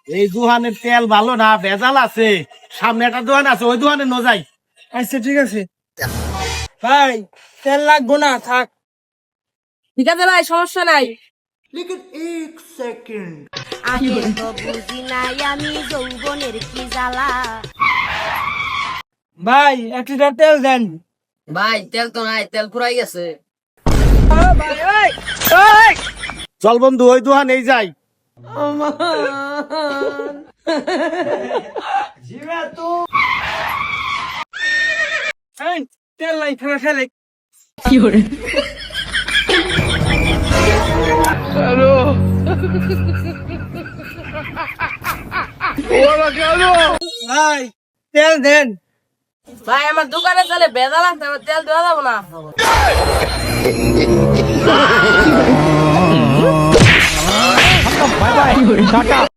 এই দোকানের তেল ভালো না, ভেজাল আছে। সামনে একটা দোকান আছে, ওই দোকানে ন যাই। আচ্ছা ঠিক আছে ভাই, তেল লাগবো না, থাক। ঠিক আছে ভাই, সমস্যা নাই। আগে তো বুঝি নাই আমি যৌবনের কি জ্বালা। ভাই 1 লিটার তেল দেন। ভাই তেল তো নাই, তেল ফুরাই গেছে। চল বন্ধু, ওই দোকানেই যাই। এই, তেল নাই, খানা খেলে। ভাই তেল দেন। ভাই আমার দোকানে চলে ভেজাল আছে, আমার তেল দেওয়া যাবো না।